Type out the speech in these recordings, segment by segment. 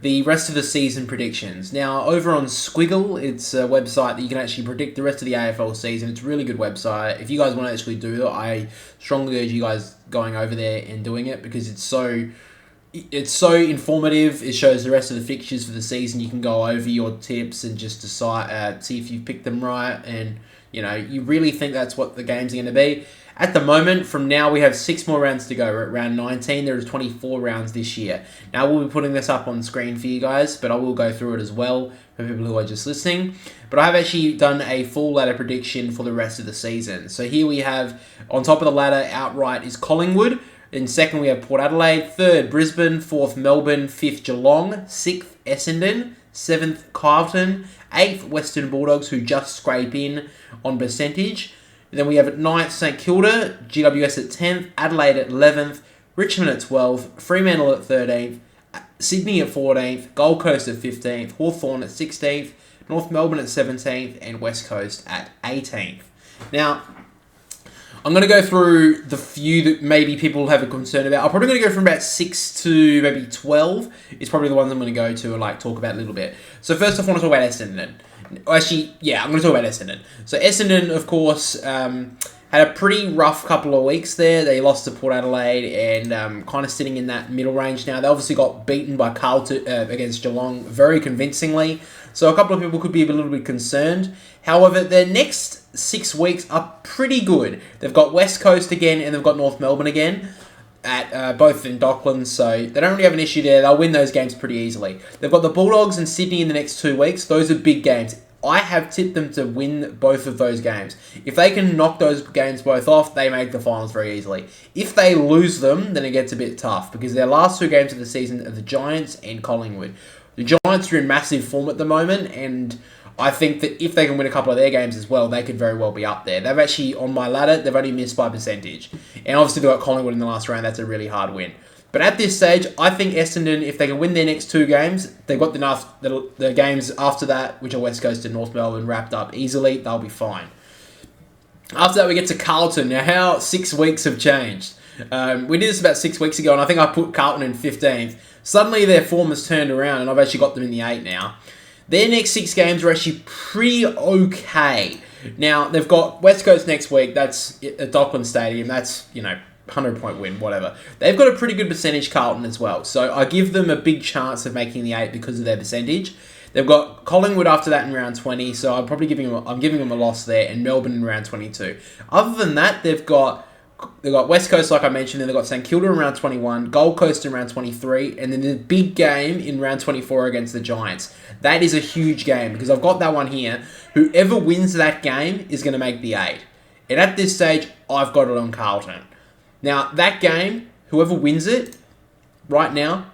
the rest of the season predictions. Now, over on Squiggle, it's a website that you can actually predict the rest of the AFL season. It's a really good website. If you guys want to actually do it, I strongly urge you guys going over there and doing it because it's so informative. It shows the rest of the fixtures for the season. You can go over your tips and just decide, see if you've picked them right, and you really think that's what the games are going to be. At the moment, from now, we have 6 more rounds to go. We're at round 19. There are 24 rounds this year. Now, we'll be putting this up on screen for you guys, but I will go through it as well for people who are just listening. But I have actually done a full ladder prediction for the rest of the season. So here we have, on top of the ladder, outright is Collingwood. In second, we have Port Adelaide. Third, Brisbane. Fourth, Melbourne. Fifth, Geelong. Sixth, Essendon. Seventh, Carlton. Eighth, Western Bulldogs, who just scrape in on percentage. And then we have at ninth, St Kilda. GWS at 10th. Adelaide at 11th. Richmond at 12th. Fremantle at 13th. Sydney at 14th. Gold Coast at 15th. Hawthorn at 16th. North Melbourne at 17th. And West Coast at 18th. Now, I'm going to go through the few that maybe people have a concern about. I'm probably going to go from about 6 to maybe 12. It's probably the ones I'm going to go to and talk about a little bit. So first off, I want to talk about Essendon. Actually, yeah, I'm going to talk about Essendon. So Essendon, of course, had a pretty rough couple of weeks there. They lost to Port Adelaide and kind of sitting in that middle range now. They obviously got beaten by Carlton against Geelong very convincingly. So a couple of people could be a little bit concerned. However, their next 6 weeks are pretty good. They've got West Coast again and they've got North Melbourne again, at both in Docklands, so they don't really have an issue there. They'll win those games pretty easily. They've got the Bulldogs and Sydney in the next 2 weeks. Those are big games. I have tipped them to win both of those games. If they can knock those games both off, they make the finals very easily. If they lose them, then it gets a bit tough because their last 2 games of the season are the Giants and Collingwood. The Giants are in massive form at the moment, and I think that if they can win a couple of their games as well, they could very well be up there. They've actually, on my ladder, they've only missed by percentage. And obviously they've got Collingwood in the last round. That's a really hard win. But at this stage, I think Essendon, if they can win their next 2 games, they've got the games after that, which are West Coast and North Melbourne, wrapped up easily. They'll be fine. After that, we get to Carlton. Now, how 6 weeks have changed. We did this about 6 weeks ago, and I think I put Carlton in 15th. Suddenly, their form has turned around, and I've actually got them in the 8 now. Their next 6 games are actually pretty okay. Now, they've got West Coast next week. That's at Docklands Stadium. That's, 100-point win, whatever. They've got a pretty good percentage, Carlton, as well. So I give them a big chance of making the 8 because of their percentage. They've got Collingwood after that in round 20, so I'm giving them a loss there, and Melbourne in round 22. Other than that, they've got West Coast, like I mentioned, then they've got St Kilda in round 21, Gold Coast in round 23, and then the big game in round 24 against the Giants. That is a huge game because I've got that one here. Whoever wins that game is going to make the 8. And at this stage, I've got it on Carlton. Now, that game, whoever wins it right now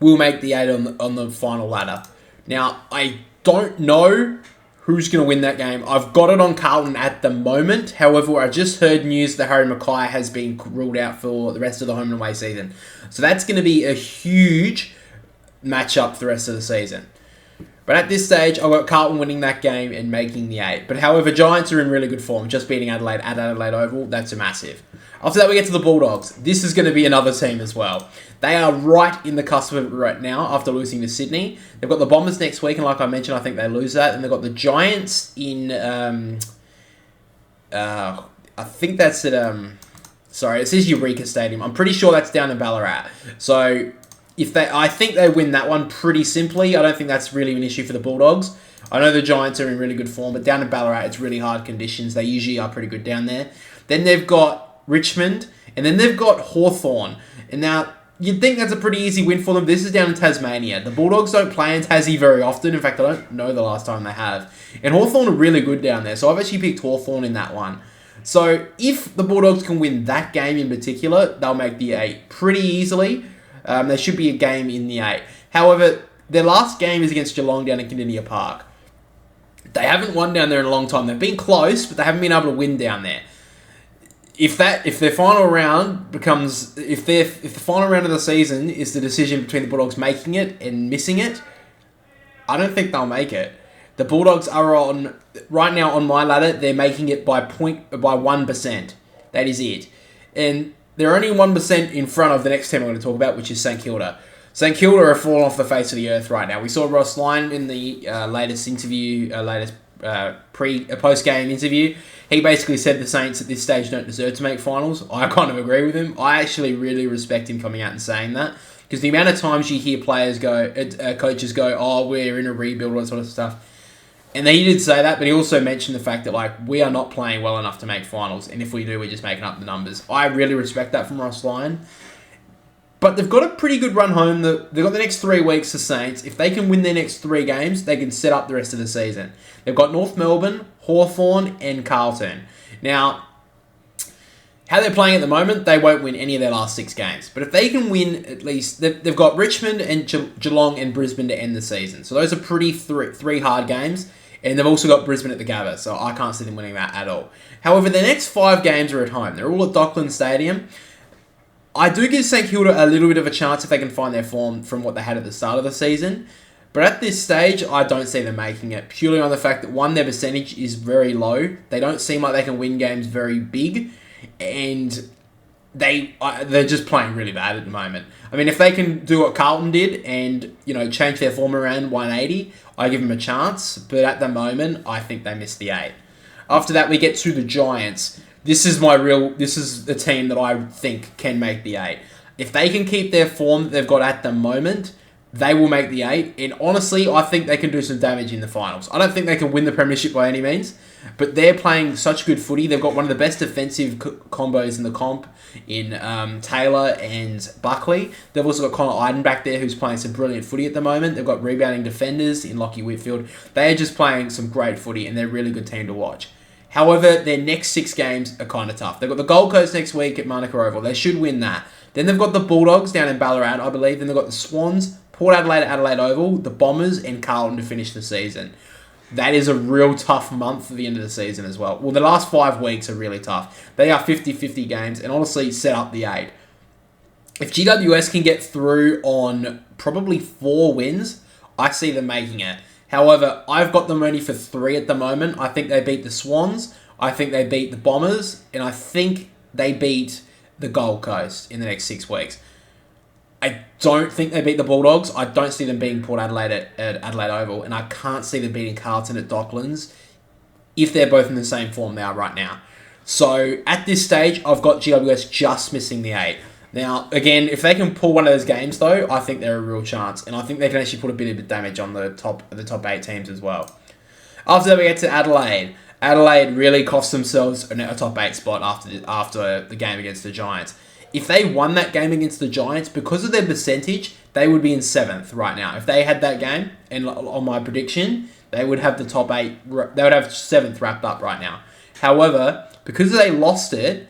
will make the 8 on the final ladder. Now, I don't know who's going to win that game. I've got it on Carlton at the moment. However, I just heard news that Harry Mackay has been ruled out for the rest of the home and away season. So that's going to be a huge matchup for the rest of the season. But at this stage, I've got Carlton winning that game and making the 8. But however, Giants are in really good form. Just beating Adelaide at Adelaide Oval, that's a massive. After that, we get to the Bulldogs. This is going to be another team as well. They are right in the cusp of it right now after losing to Sydney. They've got the Bombers next week, and like I mentioned, I think they lose that. And they've got the Giants in... I think that's at... sorry, it says Eureka Stadium. I'm pretty sure that's down in Ballarat. So... I think they win that one pretty simply. I don't think that's really an issue for the Bulldogs. I know the Giants are in really good form, but down in Ballarat, it's really hard conditions. They usually are pretty good down there. Then they've got Richmond, and then they've got Hawthorn. And now, you'd think that's a pretty easy win for them. This is down in Tasmania. The Bulldogs don't play in Tassie very often. In fact, I don't know the last time they have. And Hawthorn are really good down there, so I've actually picked Hawthorn in that one. So, if the Bulldogs can win that game in particular, they'll make the 8 pretty easily. There should be a game in the 8. However, their last game is against Geelong down at Kardinia Park. They haven't won down there in a long time. They've been close, but they haven't been able to win down there. If their final round becomes... If the final round of the season is the decision between the Bulldogs making it and missing it, I don't think they'll make it. The Bulldogs are on... Right now on my ladder, they're making it by 1%. That is it. And... they're only 1% in front of the next team I'm going to talk about, which is St Kilda. St Kilda are falling off the face of the earth right now. We saw Ross Lyon in the latest interview, post-game interview. He basically said the Saints at this stage don't deserve to make finals. I kind of agree with him. I actually really respect him coming out and saying that, because the amount of times you hear coaches go, oh, we're in a rebuild, all that sort of stuff. And he did say that, but he also mentioned the fact that we are not playing well enough to make finals, and if we do, we're just making up the numbers. I really respect that from Ross Lyon. But they've got a pretty good run home. They've got the next 3 weeks, the Saints. If they can win their next 3 games, they can set up the rest of the season. They've got North Melbourne, Hawthorn, and Carlton. Now, how they're playing at the moment, they won't win any of their last 6 games. But if they can win at least... They've got Richmond and Geelong and Brisbane to end the season. So those are pretty 3 hard games. And they've also got Brisbane at the Gabba, so I can't see them winning that at all. However, the next 5 games are at home. They're all at Dockland Stadium. I do give St Kilda a little bit of a chance if they can find their form from what they had at the start of the season. But at this stage, I don't see them making it, purely on the fact that, one, their percentage is very low. They don't seem like they can win games very big, and they're just playing really bad at the moment. I mean, if they can do what Carlton did and, change their form around 180, I give them a chance. But at the moment, I think they missed the 8. After that, we get to the Giants. This is the team that I think can make the 8. If they can keep their form that they've got at the moment, they will make the 8. And honestly, I think they can do some damage in the finals. I don't think they can win the premiership by any means, but they're playing such good footy. They've got one of the best defensive combos in the comp in Taylor and Buckley. They've also got Connor Iden back there, who's playing some brilliant footy at the moment. They've got rebounding defenders in Lockie Whitfield. They are just playing some great footy, and they're a really good team to watch. However, their next 6 games are kind of tough. They've got the Gold Coast next week at Manuka Oval. They should win that. Then they've got the Bulldogs down in Ballarat, I believe. Then they've got the Swans, Port Adelaide at Adelaide Oval, the Bombers, and Carlton to finish the season. That is a real tough month at the end of the season as well. Well, the last 5 weeks are really tough. They are 50-50 games and honestly set up the 8. If GWS can get through on probably 4 wins, I see them making it. However, I've got them only for 3 at the moment. I think they beat the Swans, I think they beat the Bombers, and I think they beat the Gold Coast in the next 6 weeks. I don't think they beat the Bulldogs. I don't see them beating Port Adelaide at Adelaide Oval, and I can't see them beating Carlton at Docklands if they're both in the same form they are right now. So at this stage, I've got GWS just missing the 8. Now, again, if they can pull one of those games, though, I think they're a real chance, and I think they can actually put a bit of damage on the top 8 teams as well. After that, we get to Adelaide. Adelaide really cost themselves a top 8 spot after the game against the Giants. If they won that game against the Giants, because of their percentage, they would be in 7th right now. If they had that game, and on my prediction, they would have the top 8. They would have 7th wrapped up right now. However, because they lost it,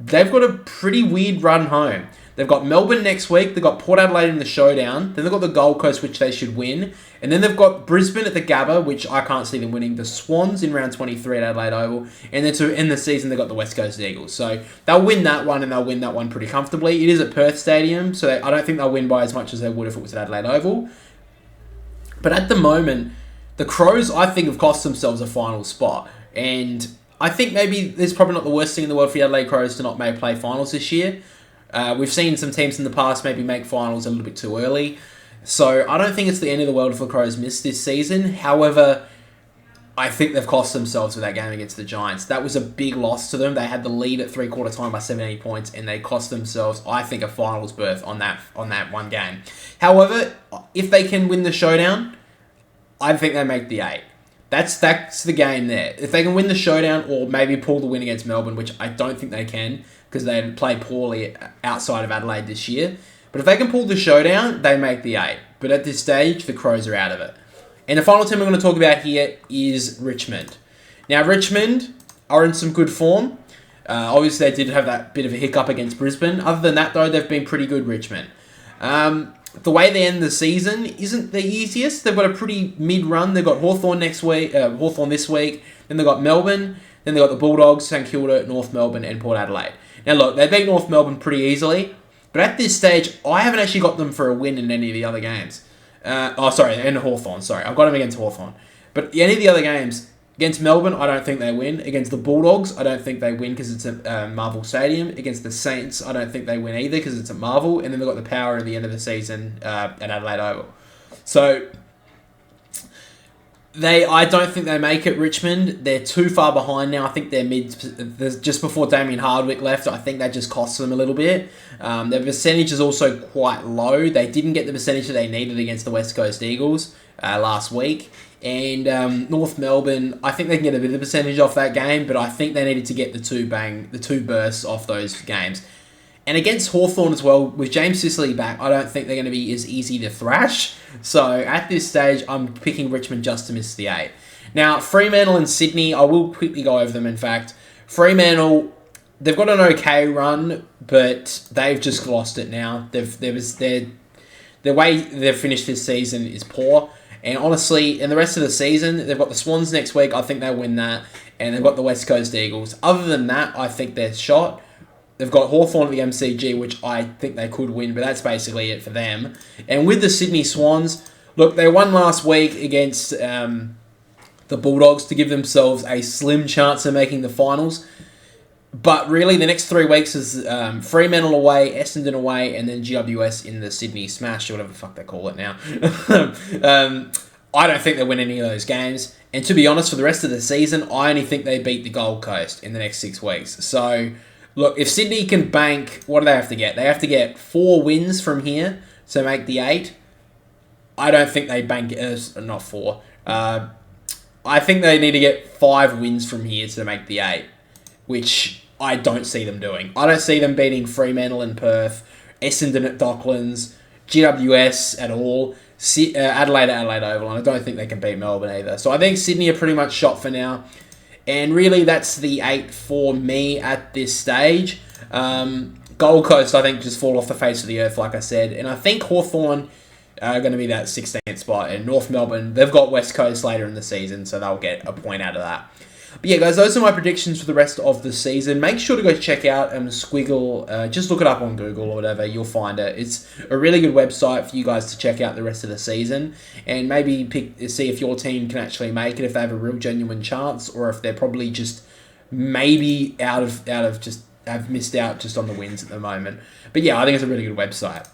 they've got a pretty weird run home. They've got Melbourne next week. They've got Port Adelaide in the showdown. Then they've got the Gold Coast, which they should win. And then they've got Brisbane at the Gabba, which I can't see them winning. The Swans in round 23 at Adelaide Oval. And then to end the season, they've got the West Coast Eagles. So they'll win that one, and they'll win that one pretty comfortably. It is at Perth Stadium, so I don't think they'll win by as much as they would if it was at Adelaide Oval. But at the moment, the Crows, I think, have cost themselves a final spot. And I think maybe it's probably not the worst thing in the world for the Adelaide Crows to not maybe play finals this year. We've seen some teams in the past maybe make finals a little bit too early. So I don't think it's the end of the world if the Crows miss this season. However, I think they've cost themselves with that game against the Giants. That was a big loss to them. They had the lead at 3/4 time by 17 points, and they cost themselves, I think, a finals berth on that one game. However, if they can win the showdown, I think they make the 8. That's the game there. If they can win the showdown or maybe pull the win against Melbourne, which I don't think they can because they played poorly outside of Adelaide this year. But if they can pull the showdown, they make the 8. But at this stage, the Crows are out of it. And the final team we're going to talk about here is Richmond. Now, Richmond are in some good form. Obviously, they did have that bit of a hiccup against Brisbane. Other than that, though, they've been pretty good, Richmond. The way they end the season isn't the easiest. They've got a pretty mid-run. They've got Hawthorn this week. Then they've got Melbourne. Then they've got the Bulldogs, St Kilda, North Melbourne, and Port Adelaide. Now, look, they beat North Melbourne pretty easily. But at this stage, I haven't actually got them for a win in any of the other games. And Hawthorn, sorry. I've got them against Hawthorn. But any of the other games, Against Melbourne, I don't think they win. Against the Bulldogs, I don't think they win because it's at Marvel Stadium. Against the Saints, I don't think they win either because it's at Marvel. And then they've got the Power at the end of the season at Adelaide Oval. So I don't think they make it, Richmond. They're too far behind now. I think they're just before Damien Hardwick left. I think that just costs them a little bit. Their percentage is also quite low. They didn't get the percentage that they needed against the West Coast Eagles last week. And North Melbourne, I think they can get a bit of percentage off that game, but I think they needed to get the two bursts off those games. And against Hawthorn as well, with James Sicily back, I don't think they're going to be as easy to thrash. So at this stage, I'm picking Richmond just to miss the 8. Now, Fremantle and Sydney, I will quickly go over them, in fact. Fremantle, they've got an okay run, but they've just lost it now. The way they've finished this season is poor. And honestly, in the rest of the season, they've got the Swans next week. I think they'll win that. And they've got the West Coast Eagles. Other than that, I think they're shot. They've got Hawthorn at the MCG, which I think they could win, but that's basically it for them. And with the Sydney Swans, look, they won last week against the Bulldogs to give themselves a slim chance of making the finals. But really, the next 3 weeks is Fremantle away, Essendon away, and then GWS in the Sydney Smash, or whatever the fuck they call it now. I don't think they win any of those games. And to be honest, for the rest of the season, I only think they beat the Gold Coast in the next 6 weeks. So, look, if Sydney can bank, what do they have to get? They have to get 4 wins from here to make the 8. I don't think they bank not 4. I think they need to get 5 wins from here to make the 8, which I don't see them doing. I don't see them beating Fremantle and Perth, Essendon at Docklands, GWS at all, Adelaide at Adelaide Oval, and I don't think they can beat Melbourne either. So I think Sydney are pretty much shot for now. And really, that's the 8 for me at this stage. Gold Coast, I think, just fall off the face of the earth, like I said. And I think Hawthorn are going to be that 16th spot. And North Melbourne, they've got West Coast later in the season, so they'll get a point out of that. But yeah, guys, those are my predictions for the rest of the season. Make sure to go check out Squiggle. Just look it up on Google or whatever. You'll find it. It's a really good website for you guys to check out the rest of the season. And maybe see if your team can actually make it, if they have a real genuine chance, or if they're probably just maybe out of just have missed out just on the wins at the moment. But yeah, I think it's a really good website.